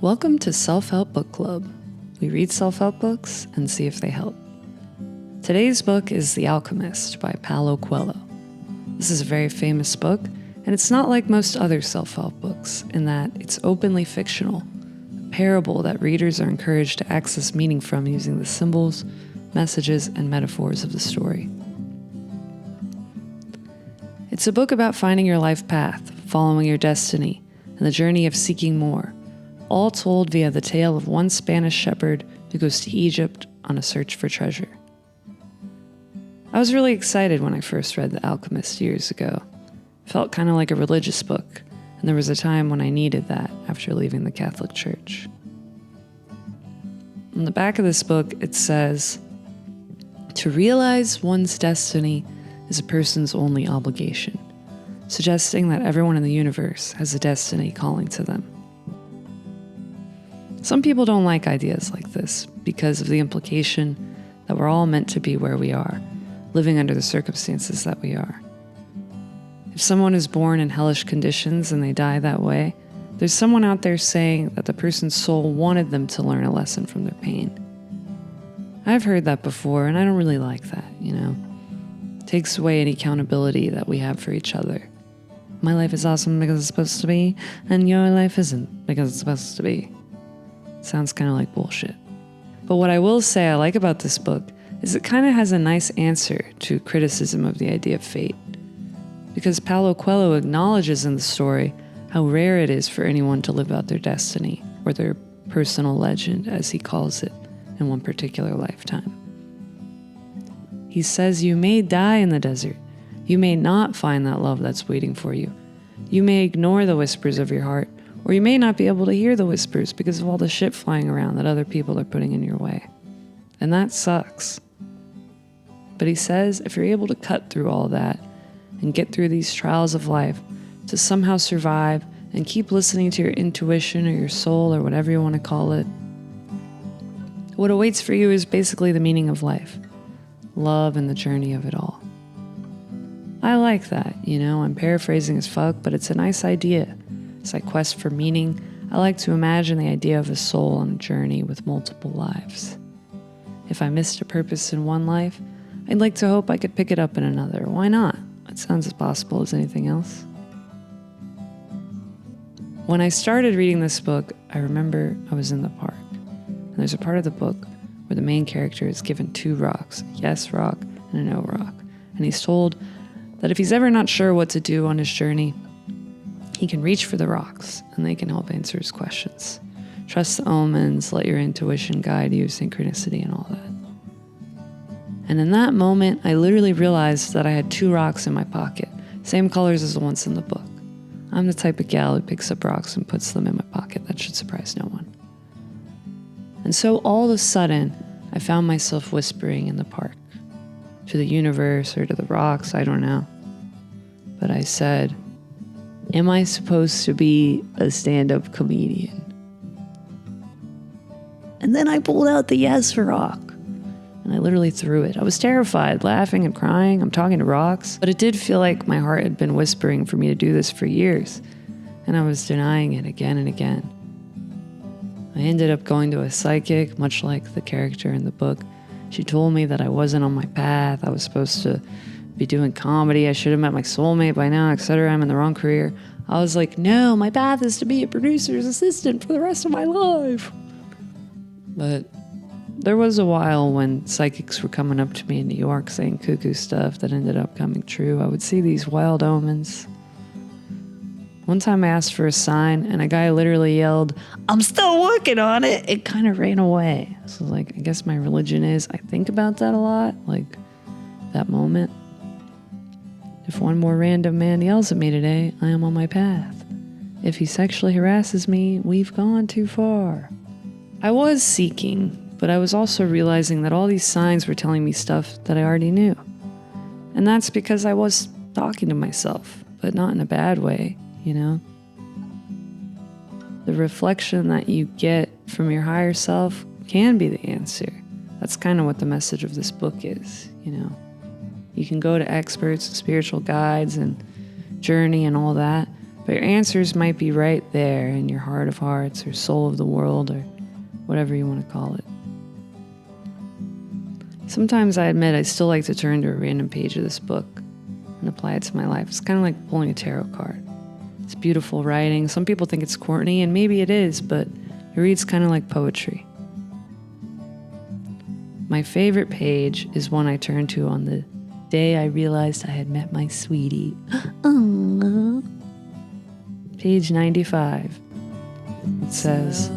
Welcome to Self-Help Book Club. We read self-help books and see if they help. Today's book is The Alchemist by Paolo Coelho. This is a very famous book, and it's not like most other self-help books in that it's openly fictional, a parable that readers are encouraged to access meaning from using the symbols, messages, and metaphors of the story. It's a book about finding your life path, following your destiny, and the journey of seeking more, all told via the tale of one Spanish shepherd who goes to Egypt on a search for treasure. I was really excited when I first read The Alchemist years ago. It felt kind of like a religious book, and there was a time when I needed that after leaving the Catholic Church. On the back of this book, it says, "To realize one's destiny is a person's only obligation," suggesting that everyone in the universe has a destiny calling to them. Some people don't like ideas like this because of the implication that we're all meant to be where we are, living under the circumstances that we are. If someone is born in hellish conditions and they die that way, there's someone out there saying that the person's soul wanted them to learn a lesson from their pain. I've heard that before, and I don't really like that, It takes away any accountability that we have for each other. My life is awesome because it's supposed to be, and your life isn't because it's supposed to be. Sounds kind of like bullshit. But what I will say I like about this book is it kind of has a nice answer to criticism of the idea of fate. Because Paolo Coelho acknowledges in the story how rare it is for anyone to live out their destiny, or their personal legend, as he calls it, in one particular lifetime. He says you may die in the desert. You may not find that love that's waiting for you. You may ignore the whispers of your heart, or you may not be able to hear the whispers because of all the shit flying around that other people are putting in your way. And that sucks. But he says if you're able to cut through all that and get through these trials of life to somehow survive and keep listening to your intuition or your soul or whatever you want to call it, what awaits for you is basically the meaning of life, love and the journey of it all. I like that, I'm paraphrasing as fuck, but it's a nice idea. As I quest for meaning, I like to imagine the idea of a soul on a journey with multiple lives. If I missed a purpose in one life, I'd like to hope I could pick it up in another. Why not? It sounds as possible as anything else. When I started reading this book, I remember I was in the park. And there's a part of the book where the main character is given 2 rocks, a yes rock and a no rock. And he's told that if he's ever not sure what to do on his journey, he can reach for the rocks, and they can help answer his questions. Trust the omens, let your intuition guide you, synchronicity, and all that. And in that moment, I literally realized that I had 2 rocks in my pocket, same colors as the ones in the book. I'm the type of gal who picks up rocks and puts them in my pocket. That should surprise no one. And so all of a sudden, I found myself whispering in the park, to the universe or to the rocks, I don't know. But I said, am I supposed to be a stand-up comedian? And then I pulled out the yes rock, and I literally threw it. I was terrified, laughing and crying. I'm talking to rocks. But it did feel like my heart had been whispering for me to do this for years, and I was denying it again and again. I ended up going to a psychic, much like the character in the book. She told me that I wasn't on my path. I was supposed to be doing comedy. I should have met my soulmate by now, etc. I'm in the wrong career. I was like, no, my path is to be a producer's assistant for the rest of my life. But there was a while when psychics were coming up to me in New York saying cuckoo stuff that ended up coming true. I would see these wild omens. One time I asked for a sign, and a guy literally yelled, "I'm still working on it." It kind of ran away. So I guess my religion is, I think about that a lot, that moment. If one more random man yells at me today, I am on my path. If he sexually harasses me, we've gone too far. I was seeking, but I was also realizing that all these signs were telling me stuff that I already knew. And that's because I was talking to myself, but not in a bad way, The reflection that you get from your higher self can be the answer. That's kind of what the message of this book is, You can go to experts and spiritual guides and journey and all that, but But your answers might be right there in your heart of hearts or soul of the world or whatever you want to call it. Sometimes I admit I still like to turn to a random page of this book and apply it to my life. It's kind of like pulling a tarot card. It's beautiful writing. Some people think it's corny, and maybe it is, but it reads kind of like poetry. My favorite page is one I turned to on the day I realized I had met my sweetie. Page 95. It says,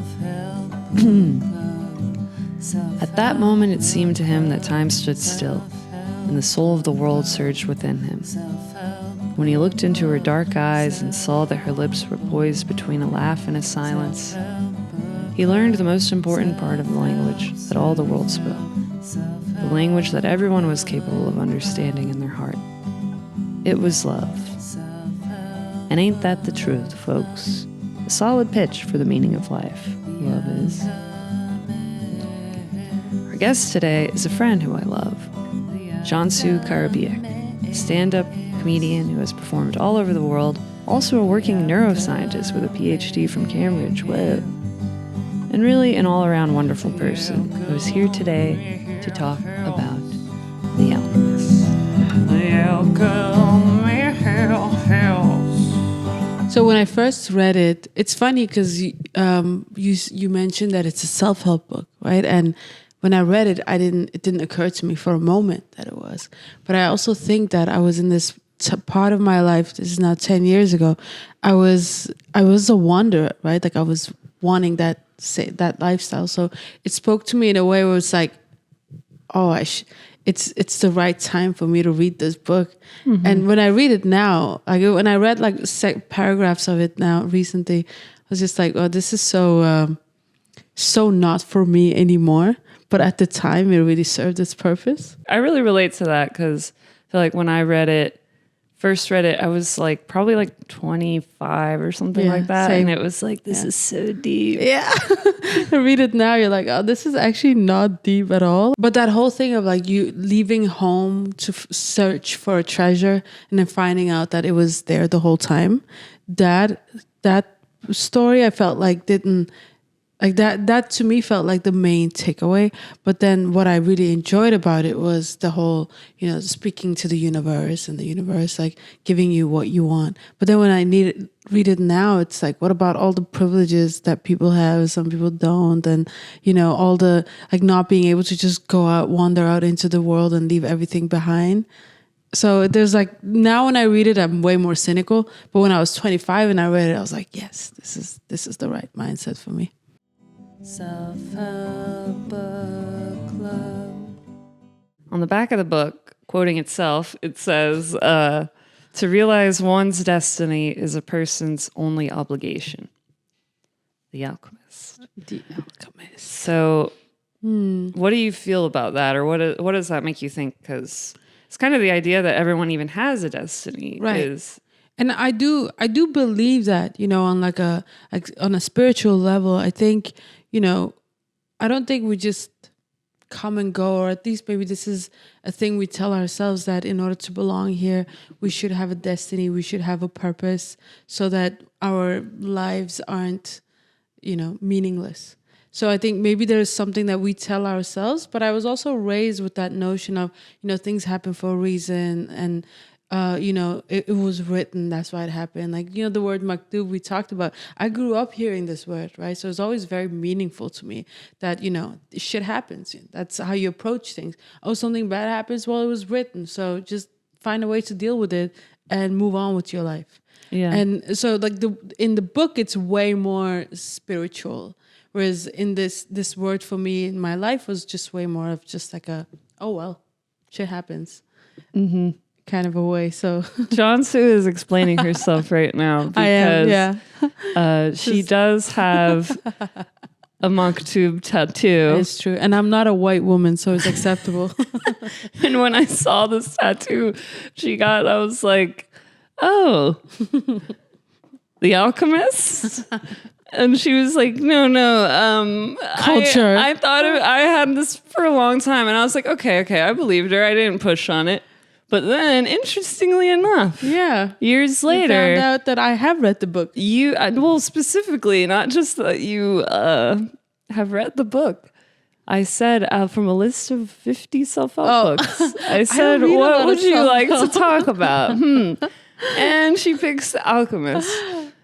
at that moment it seemed to him that time stood still, and the soul of the world surged within him. When he looked into her dark eyes and saw that her lips were poised between a laugh and a silence, he learned the most important part of the language that all the world spoke, the language that everyone was capable of understanding in their heart. It was love. And ain't that the truth, folks? A solid pitch for the meaning of life. Love is. Our guest today is a friend who I love, Cansu Karabiyik, a stand-up comedian who has performed all over the world, also a working neuroscientist with a PhD from Cambridge. Whoa. And really an all-around wonderful person who is here today to talk about The Alchemist. The Alchemist. So when I first read it, it's funny because you mentioned that it's a self-help book, right? And when I read it, it didn't occur to me for a moment that it was. But I also think that I was in this part of my life. This is now 10 years ago. I was a wanderer, right? Like I was wanting that lifestyle. So it spoke to me in a way where it's like, oh, it's the right time for me to read this book. Mm-hmm. And when I read it now, when I read like paragraphs of it now recently, I was just like, oh, this is so not for me anymore. But at the time, it really served its purpose. I really relate to that because I feel like when I first read it, I was like probably like 25 or something like that. Same. And it was like, this is so deep. Yeah. I read it now, you're like, oh, this is actually not deep at all. But that whole thing of like you leaving home to search for a treasure and then finding out that it was there the whole time, that story I felt like didn't... Like that to me felt like the main takeaway. But then what I really enjoyed about it was the whole, speaking to the universe and the universe like giving you what you want. But then when I read it now, it's like, what about all the privileges that people have, some people don't, and all the like not being able to just go out, wander out into the world and leave everything behind. So there's like, now when I read it, I'm way more cynical. But when I was 25 and I read it, I was like, yes, this is the right mindset for me. Self-help book club. On the back of the book, quoting itself, it says, to realize one's destiny is a person's only obligation. The Alchemist. The Alchemist. So what do you feel about that? Or what does that make you think? Because it's kind of the idea that everyone even has a destiny. Right. And I do believe that, on on a spiritual level, I think, I don't think we just come and go, or at least maybe this is a thing we tell ourselves, that in order to belong here, we should have a destiny, we should have a purpose, so that our lives aren't, meaningless. So I think maybe there's something that we tell ourselves, but I was also raised with that notion of, things happen for a reason, and it was written, that's why it happened. Like, the word maktub we talked about, I grew up hearing this word, right? So it's always very meaningful to me that, shit happens. That's how you approach things. Oh, something bad happens? Well, it was written. So just find a way to deal with it and move on with your life. Yeah. And so like in the book, it's way more spiritual. Whereas in this word for me in my life was just way more of just like oh, well, shit happens. Mm-hmm. Kind of a way. So Cansu is explaining herself right now because she does have a maktub tattoo. It's true. And I'm not a white woman, so it's acceptable. And when I saw this tattoo she got, I was like, oh, The Alchemist? And she was like, no, culture. I thought I had this for a long time. And I was like, okay, I believed her. I didn't push on it. But then, interestingly enough, Yeah. years You later, found out that I have read the book. you well, specifically, not just that you have read the book. I said from a list of 50 self-help books. I said, read a lot what of would you like to self-help." talk about? And she picks The Alchemist.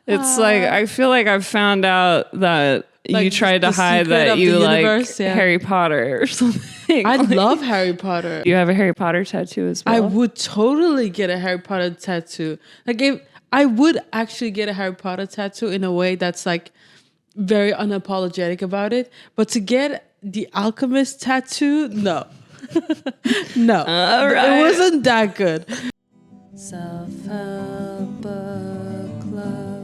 It's like, I feel like I've found out that you Like tried to the hide secret that of you the like universe, yeah. Harry Potter or something. I Like, love Harry Potter. you have a Harry Potter tattoo as well? I would totally get a Harry Potter tattoo. Like if I would actually get a Harry Potter tattoo in a way that's like very unapologetic about it. But to get the Alchemist tattoo, no. No. All right. It wasn't that good. Self-help book club.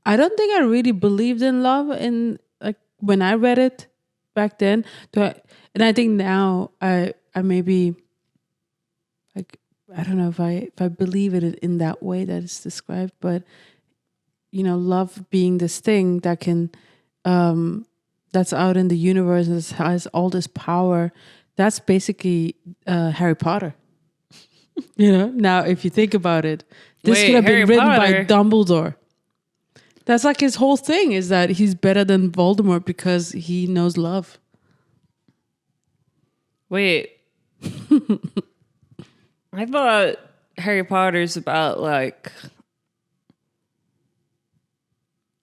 I don't think I really believed in love in like when I read it back then. And I think now I maybe like I don't know if I believe it in that way that it's described, but love being this thing that can that's out in the universe and has all this power. That's basically Harry Potter. Now if you think about it, this could have been written by Dumbledore. That's like his whole thing is that he's better than Voldemort because he knows love. Wait. I thought Harry Potter's about like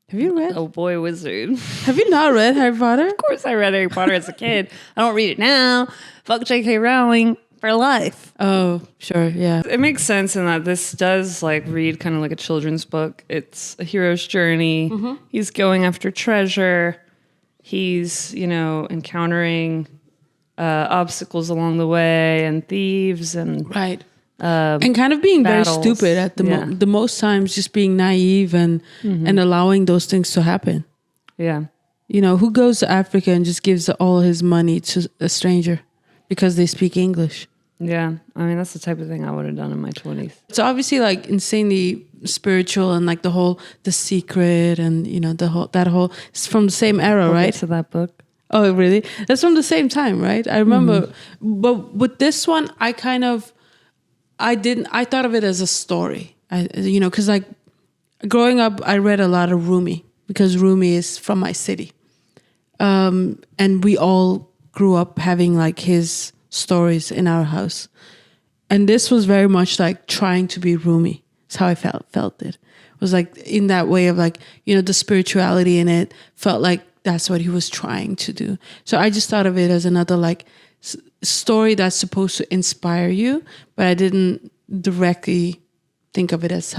Have you read? a boy wizard. Have you not read Harry Potter? Of course I read Harry Potter as a kid. I don't read it now. Fuck J.K. Rowling for life. Oh, sure, yeah. It makes sense in that this does like read kind of like a children's book. It's a hero's journey. Mm-hmm. He's going after treasure. He's, encountering obstacles along the way and thieves and Right. And kind of being battles. very stupid at the most times, just being naive and allowing those things to happen. Yeah. Who goes to Africa and just gives all his money to a stranger because they speak English? Yeah. I mean, that's the type of thing I would have done in my 20s. It's obviously like insanely spiritual and like The Secret and, that whole, it's from the same era, We'll right? get to that book. Oh, really? That's from the same time, right? I remember, but with this one, I thought of it as a story. Because like growing up, I read a lot of Rumi because Rumi is from my city. And we all grew up having like his stories in our house. And this was very much like trying to be Rumi. That's how I felt it. It was like in that way of like, the spirituality in it felt like that's what he was trying to do. So I just thought of it as another like story that's supposed to inspire you, but I didn't directly think of it as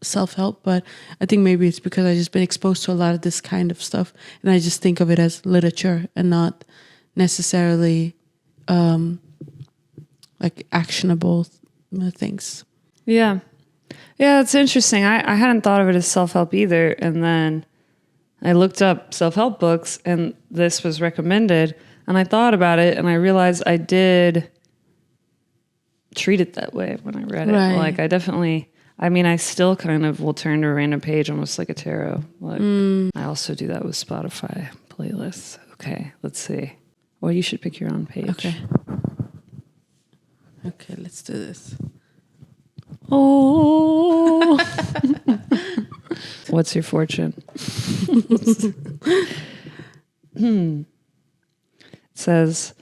self-help. But I think maybe it's because I've just been exposed to a lot of this kind of stuff, and I just think of it as literature and not necessarily like actionable things. Yeah. Yeah, it's interesting. I hadn't thought of it as self-help either. And then I looked up self-help books and this was recommended. And I thought about it and I realized I did treat it that way when I read it. Right. Like I still kind of will turn to a random page almost like a tarot. Like I also do that with Spotify playlists. Okay, let's see. Or you should pick your own page. Okay, let's do this. Oh. What's your fortune? It says,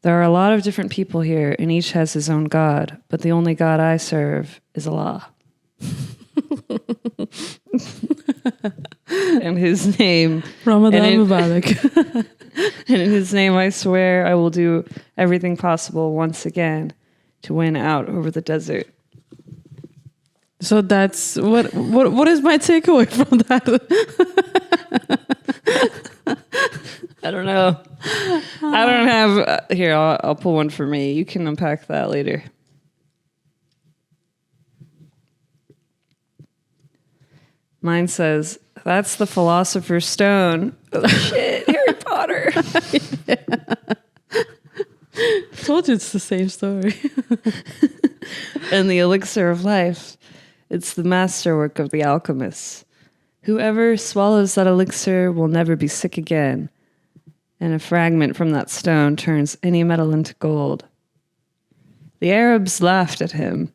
there are a lot of different people here and each has his own God, but the only God I serve is Allah. And his name. Ramadan Mubarak. And in his name I swear I will do everything possible once again to win out over the desert. So that's what is my takeaway from that? I don't know. I don't have here. I'll pull one for me. You can unpack that later. Mine says, "That's the Philosopher's Stone." Oh shit, Harry Potter. Told you it's the same story. And the elixir of life. It's the masterwork of the alchemists. Whoever swallows that elixir will never be sick again. And a fragment from that stone turns any metal into gold. The Arabs laughed at him,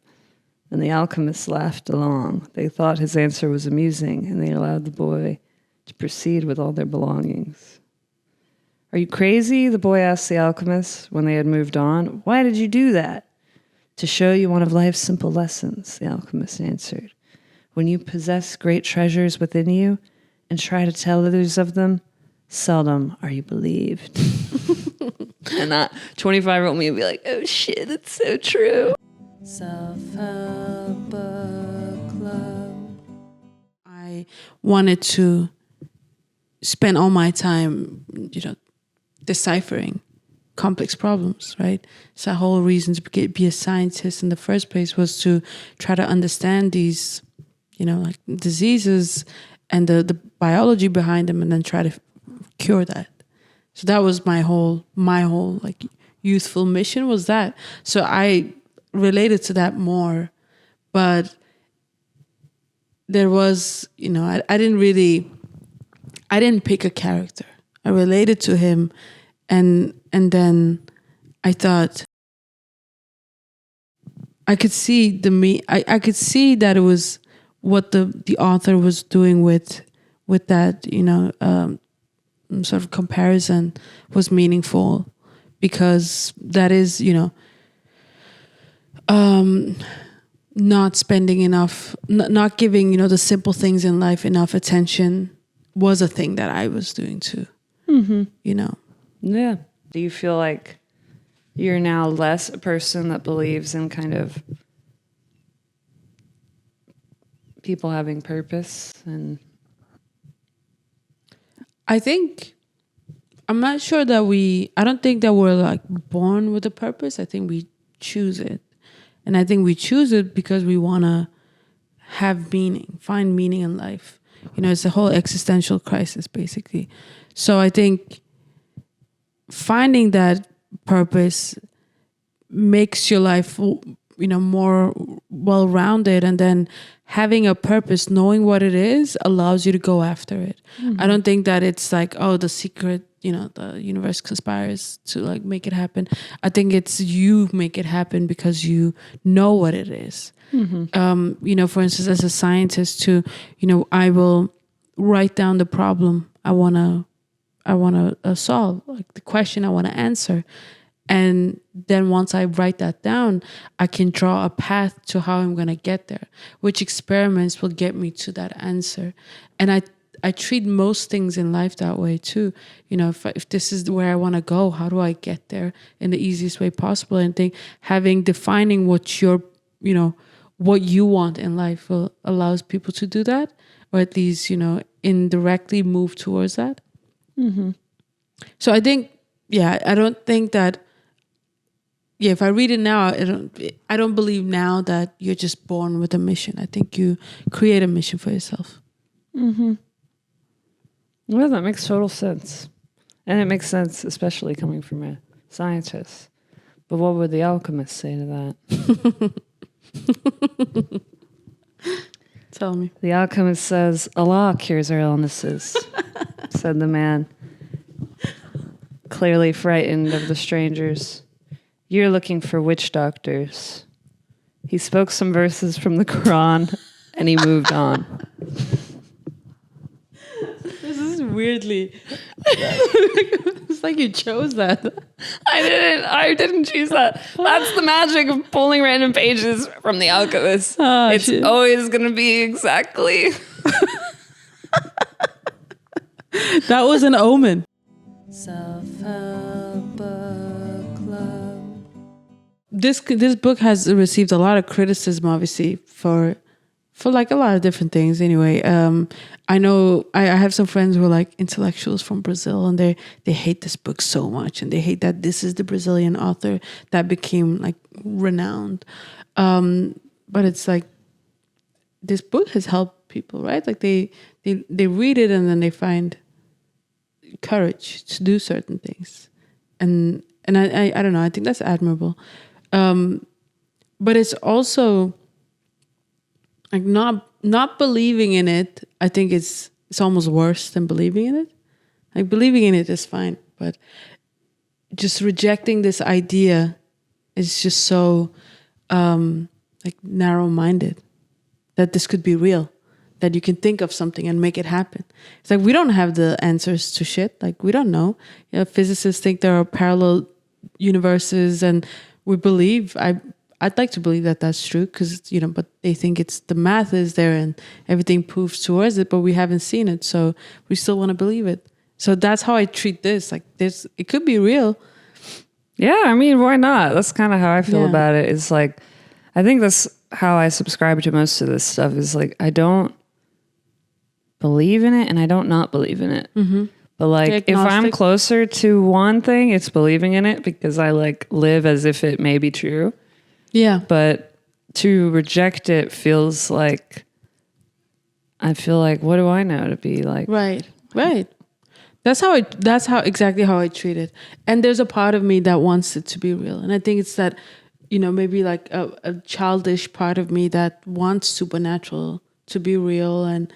and the alchemists laughed along. They thought his answer was amusing, and they allowed the boy to proceed with all their belongings. Are you crazy? The boy asked the alchemist when they had moved on. Why did you do that? To show you one of life's simple lessons, the alchemist answered. When you possess great treasures within you and try to tell others of them, seldom are you believed. And that 25-year-old me would be like, oh shit, it's so true. Self-help book club. I wanted to spend all my time, deciphering complex problems, right? So the whole reason to be a scientist in the first place was to try to understand these, like diseases and the biology behind them, and then try to cure that. So that was my whole like youthful mission was that. So I related to that more, but there was, I didn't pick a character. I related to him, and then I thought I could see I could see that it was what the author was doing with that, sort of comparison was meaningful, because that is, not spending enough, not giving, the simple things in life enough attention was a thing that I was doing too. Mm-hmm. Yeah. Do you feel like you're now less a person that believes in kind of people having purpose? And I'm not sure that I don't think that we're like born with a purpose. I think we choose it. And I think we choose it because we want to have meaning, find meaning in life. It's a whole existential crisis, basically. So I think finding that purpose makes your life, more well-rounded, and then having a purpose, knowing what it is, allows you to go after it. Mm-hmm. I don't think that it's like, oh, the secret, the universe conspires to like make it happen. I think it's you make it happen because you know what it is. Mm-hmm. For instance, as a scientist too, I will write down the problem I want to solve, like the question I want to answer. And then once I write that down, I can draw a path to how I'm going to get there, which experiments will get me to that answer. And I treat most things in life that way too. If this is where I want to go, how do I get there in the easiest way possible? And think defining what what you want in life allows people to do that, or at least, indirectly move towards that. Mm-hmm. So I think, I don't think that, if I read it now, I don't believe now that you're just born with a mission. I think you create a mission for yourself. Mm-hmm. Well, that makes total sense. And it makes sense, especially coming from a scientist. But what would the alchemist say to that? Tell me. The alchemist says, Allah cures our illnesses, said the man, clearly frightened of the strangers. You're looking for witch doctors. He spoke some verses from the Quran, and he moved on. This is weirdly... It's like you chose that. I didn't choose that. That's the magic of pulling random pages from The Alchemist. Oh, it's shit. Always going to be exactly. That was an omen. Self-help book club. This book has received a lot of criticism, obviously, for like a lot of different things. Anyway, I know I have some friends who are like intellectuals from Brazil, and they hate this book so much, and they hate that this is the Brazilian author that became like renowned. But it's like this book has helped people, right? Like they read it and then they find courage to do certain things, and I don't know. I think that's admirable. But it's also like not believing in it. I think it's almost worse than believing in it. Like believing in it is fine, but just rejecting this idea is just so like narrow-minded that this could be real, that you can think of something and make it happen. It's like we don't have the answers to shit. Like we don't know. You know, physicists think there are parallel universes, and we believe. I'd like to believe that that's true because but they think it's the math is there and everything proves towards it, but we haven't seen it, so we still want to believe it. So that's how I treat this. Like this, it could be real. Yeah, I mean, why not? That's kind of how I feel about it. It's like, I think that's how I subscribe to most of this stuff. Is like, I don't believe in it and I don't not believe in it. Mm-hmm. But like, if I'm closer to one thing, it's believing in it because I like live as if it may be true. Yeah. But to reject it feels like, I feel like, what do I know to be like? Right. That's exactly how I treat it. And there's a part of me that wants it to be real. And I think it's that, maybe like a childish part of me that wants supernatural to be real, and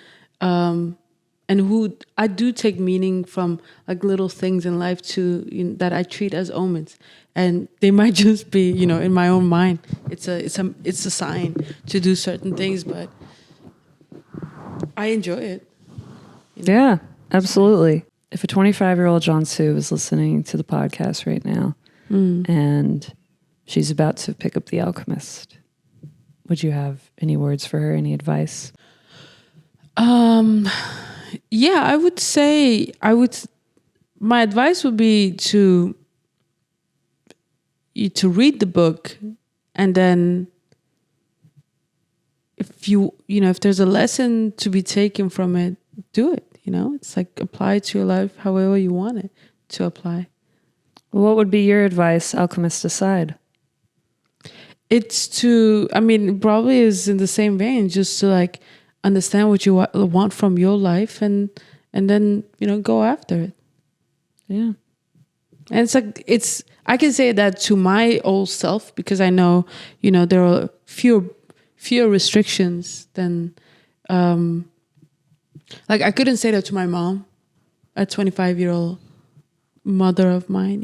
who I do take meaning from like little things in life that I treat as omens. And they might just be, in my own mind. It's a sign to do certain things, but I enjoy it. Yeah, absolutely. If a 25-year-old Cansu was listening to the podcast right now and she's about to pick up The Alchemist, would you have any words for her, any advice? Yeah, I would say my advice would be to read the book, and then if there's a lesson to be taken from it, do it. It's like apply it to your life however you want it to apply. What would be your advice, Alchemist aside? It's probably is in the same vein, just to like understand what you want from your life, and then go after it. Yeah. And it's like I can say that to my old self because I know there are fewer restrictions than like I couldn't say that to my mom, a 25-year-old mother of mine,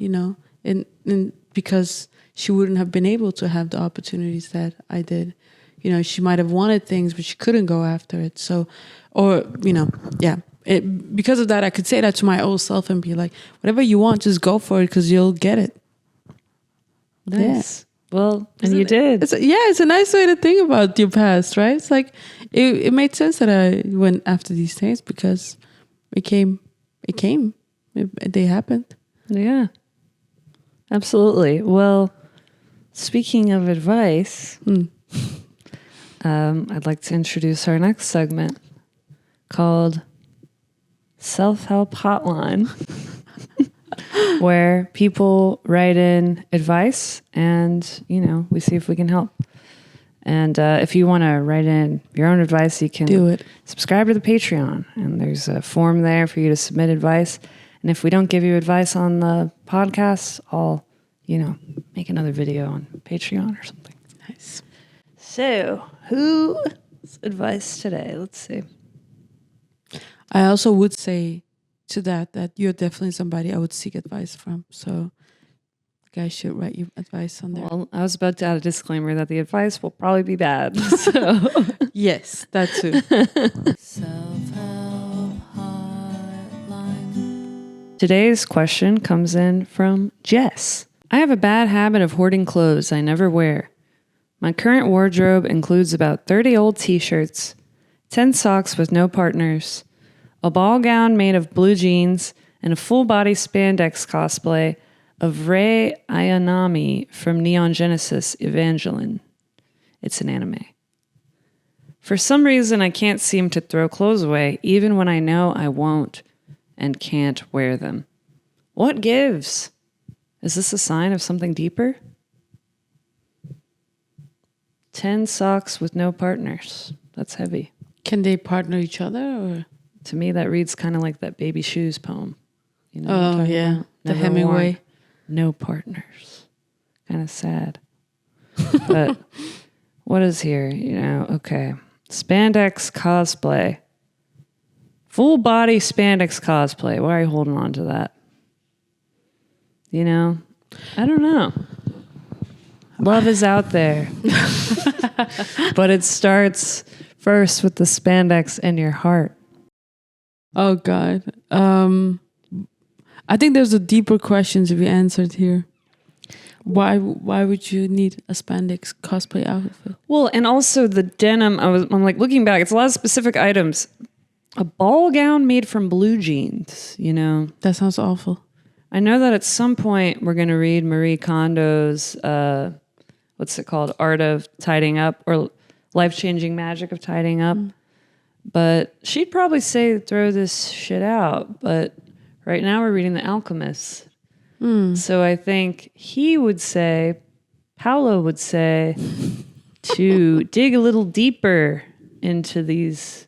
and because she wouldn't have been able to have the opportunities that I did. She might have wanted things, but she couldn't go after it. So, because of that, I could say that to my old self and be like, whatever you want, just go for it because you'll get it. Nice. Yeah. Well, and you did. It's a nice way to think about your past, right? It's like, it made sense that I went after these things because it came, they happened. Yeah, absolutely. Well, speaking of advice, I'd like to introduce our next segment called Self-Help Hotline, where people write in advice and, we see if we can help. And if you want to write in your own advice, you can do it. Subscribe to the Patreon, and there's a form there for you to submit advice. And if we don't give you advice on the podcast, I'll, make another video on Patreon or something. Nice. So, whose advice today? Let's see. I also would say to that you're definitely somebody I would seek advice from. So, guys should write you advice on there. Well, I was about to add a disclaimer that the advice will probably be bad. So. Yes, that too. Self-help hotline. Today's question comes in from Jess. I have a bad habit of hoarding clothes I never wear. My current wardrobe includes about 30 old t-shirts, 10 socks with no partners, a ball gown made of blue jeans, and a full-body spandex cosplay of Rei Ayanami from Neon Genesis Evangelion. It's an anime. For some reason, I can't seem to throw clothes away, even when I know I won't and can't wear them. What gives? Is this a sign of something deeper? 10 socks with no partners. That's heavy. Can they partner each other? Or? To me, that reads kind of like that Baby Shoes poem. Oh, yeah. The Hemingway. Worn, no partners. Kind of sad. But what is here? Okay. Spandex cosplay. Full body spandex cosplay. Why are you holding on to that? I don't know. Love is out there. But it starts first with the spandex in your heart. Oh God. I think there's a deeper question to be answered here. Why would you need a spandex cosplay outfit? Well, and also the denim, I'm like looking back, it's a lot of specific items. A ball gown made from blue jeans, you know. That sounds awful. I know that at some point we're going to read Marie Kondo's, what's it called? Art of Tidying Up or Life-Changing Magic of Tidying Up. But she'd probably say throw this shit out. But right now we're reading The Alchemist. So I think he would say, Paolo would say, to dig a little deeper into these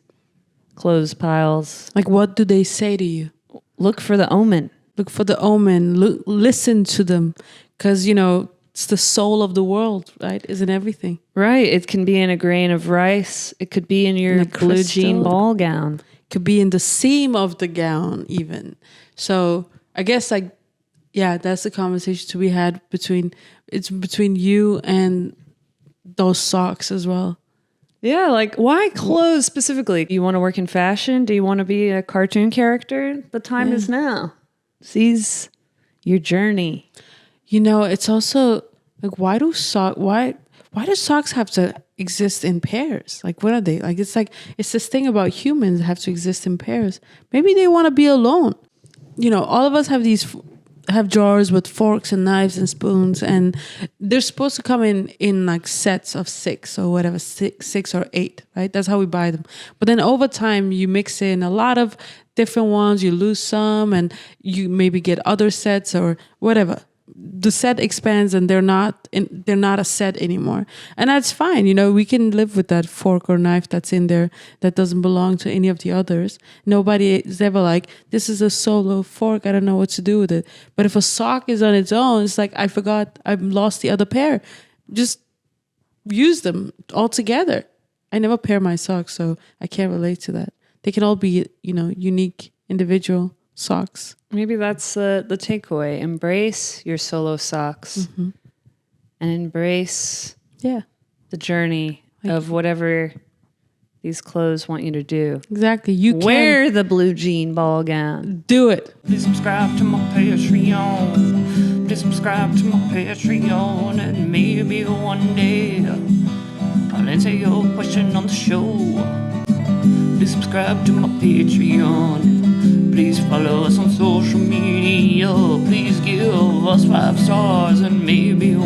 clothes piles. Like, what do they say to you? Look for the omen. Look for the omen. Listen to them. Because, you know, it's the soul of the world, right? Isn't everything? Right. It can be in a grain of rice. It could be in your blue jean ball gown. It could be in the seam of the gown even. So I guess like, yeah, that's the conversation to be had between you and those socks as well. Yeah, like why clothes specifically? Do you want to work in fashion? Do you want to be a cartoon character? The time is now. Seize your journey. You know, it's also like why do socks have to exist in pairs? Like what are they? Like it's this thing about humans have to exist in pairs. Maybe they want to be alone. You know, all of us have drawers with forks and knives and spoons, and they're supposed to come in like sets of 6 or whatever, six or 8, right? That's how we buy them. But then over time you mix in a lot of different ones, you lose some, and you maybe get other sets or whatever. The set expands and they're not a set anymore, and that's fine. You know, we can live with that fork or knife that's in there that doesn't belong to any of the others. Nobody is ever like, this is a solo fork, I don't know what to do with it. But if a sock is on its own, it's like, I forgot, I lost the other pair. Just use them all together. I never pair my socks, so I can't relate to that. They can all be, you know, unique individual socks. Maybe that's the takeaway. Embrace your solo socks and embrace the journey of whatever these clothes want you to do. Exactly. You can wear the blue jean ball gown. Do it. Please subscribe to my Patreon. Please subscribe to my Patreon. And maybe one day I'll answer your question on the show. Please subscribe to my Patreon. Please follow us on social media. Please give us 5 stars, and maybe